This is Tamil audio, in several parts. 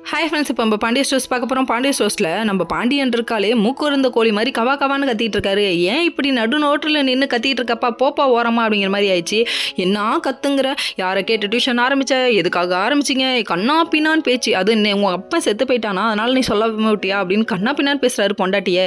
ஹாய் ஃப்ரெண்ட்ஸ், இப்போ நம்ம பாண்டிய ஸ்டோர்ஸ் பார்க்க போகிறோம். பாண்டிய ஸ்டோர்ஸில் நம்ம பாண்டியன் இருக்காலே மூக்கு இருந்த கோழி மாதிரி கவா கவான்னு கத்திட்டு இருக்காரு. ஏன் இப்படி நடு நோட்டில் நின்று கத்திட்டு இருக்கப்பா, போப்பா ஓரமா அப்படிங்கிற மாதிரி ஆயிடுச்சு. என்ன கத்துங்கிற, யாரை கேட்டு டியூஷன் ஆரம்பிச்ச, எதுக்காக ஆரம்பிச்சிங்க, கண்ணா பின்னான்னு பேச்சு. அது உங்கள் அப்பா செத்து போயிட்டானா, அதனால நீ சொல்ல விட்டியா அப்படின்னு கண்ணா பின்னான்னு பேசுகிறாரு பொண்டாட்டியை.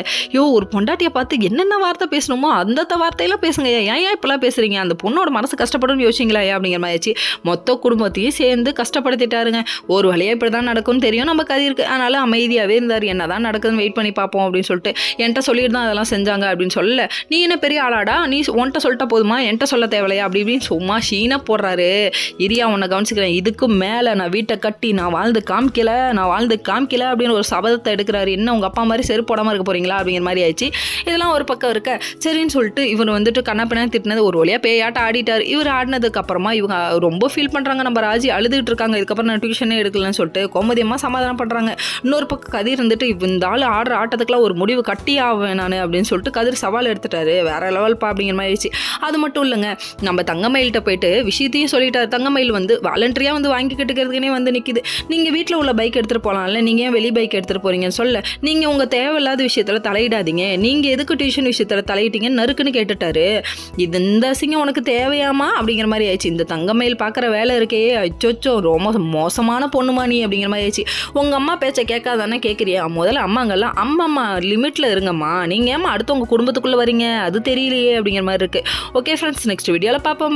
ஒரு பொண்டாட்டியை பார்த்து என்னென்ன வார்த்தை பேசணுமோ அந்த வார்த்தையெல்லாம் பேசுங்க. ஏன் இப்பெல்லாம் பேசுகிறீங்க, அந்த பொண்ணோட மனசு கஷ்டப்படும் யோசிங்களா அப்படிங்கிற மாதிரி ஆயிடுச்சு. மொத்த குடும்பத்தையும் சேர்ந்து கஷ்டப்படுத்திட்டாருங்க. ஒரு வழியாக இப்படி தான் நடக்கும்னு தெரியும் நம்ம கதிருக்கு. அதனால் அமைதியாகவே இருந்தார். என்ன தான் நடக்குதுன்னு வெயிட் பண்ணி பார்ப்போம் அப்படின்னு சொல்லிட்டு என்கிட்ட சொல்லிட்டு தான் அதெல்லாம் செஞ்சாங்க அப்படின்னு சொல்லல. நீ என்ன பெரிய ஆளாடா, நீ உன்ட்ட சொல்லிட்டா போதுமா, என்கிட்ட சொல்ல தேவையா அப்படி இப்படின்னு சும்மா ஷீனாக போடுறாரு. இரியா உன்னை கவனிச்சுக்கிறேன், இதுக்கு மேலே நான் வீட்டை கட்டி நான் வாழ்ந்து காமிக்கல அப்படின்னு ஒரு சபதத்தை எடுக்கிறாரு. என்ன உங்கள் அப்பா மாதிரி செருப்பு போடாமல் இருக்க போகிறீங்களா அப்படிங்கிற மாதிரி ஆயிடுச்சு. இதெல்லாம் ஒரு பக்கம் இருக்க சரின்னு சொல்லிட்டு இவர் வந்துட்டு கண்ணப்பினா திட்டினது ஒரு வழியாக பேயாட்ட ஆடிட்டார். இவர் ஆடினதுக்கு அப்புறமா இவங்க ரொம்ப ஃபீல் பண்ணுறாங்க. நம்ம ராஜி அழுதுகிட்டு இருக்காங்க. இதுக்கப்புறம் நான் டியூஷனே எடுக்கலன்னு சொல்லிட்டு கோமதியமாக சமாதானம் பண்ணுறாங்க. இன்னொரு பக்கம் கதிர் இருந்துட்டு இந்த ஆள் ஆடுற ஆட்டத்துக்குலாம் ஒரு முடிவு கட்டி ஆவேன் நான் அப்படின்னு சொல்லிட்டு கதிர் சவால் எடுத்துட்டாரு. வேற லெவல்ப்பா அப்படிங்கிற மாதிரி ஆயிடுச்சு. அது மட்டும் இல்லைங்க, நம்ம தங்கமயில்கிட்ட போயிட்டு விஷயத்தையும் சொல்லிட்டாரு. தங்கமயில் வாலண்டரியாக வாங்கிக்கிட்டுக்கிறதுக்குனே நிற்கிது. நீங்கள் வீட்டில் உள்ள பைக் எடுத்துகிட்டு போகலாம்ல, நீங்கள் ஏன் வெளி பைக் எடுத்துகிட்டு போகிறீங்கன்னு சொல்ல, நீங்கள் உங்கள் தேவையில்லாத விஷயத்தில் தலையிடாதீங்க, நீங்கள் எதுக்கு டியூஷன் விஷயத்தில் தலையிட்டீங்கன்னு நறுக்குன்னு கேட்டுட்டாரு. இந்த அசிங்கம் உனக்கு தேவையாமா அப்படிங்கிற மாதிரி ஆயிடுச்சு. இந்த தங்கமயில் பார்க்குற வேலை இருக்கே, அச்சோச்சோ ரொம்ப மோசமான பொண்ணுமா நீ அப்படிங்கிற மாதிரி ஆயிடுச்சு. உங்கள் அம்மா பேச்சை கேட்காதானே கேட்குறியா, முதல்ல அம்மாங்கெல்லாம் அம்மா லிமிட்டில் இருங்கம்மா, நீங்கள் ஏமா அடுத்தவங்க குடும்பத்துக்குள்ளே வரீங்க, அது தெரியலையே அப்படிங்கிற மாதிரி இருக்குது. ஓகே ஃப்ரெண்ட்ஸ், நெக்ஸ்ட் வீடியோவில் பார்ப்போம்.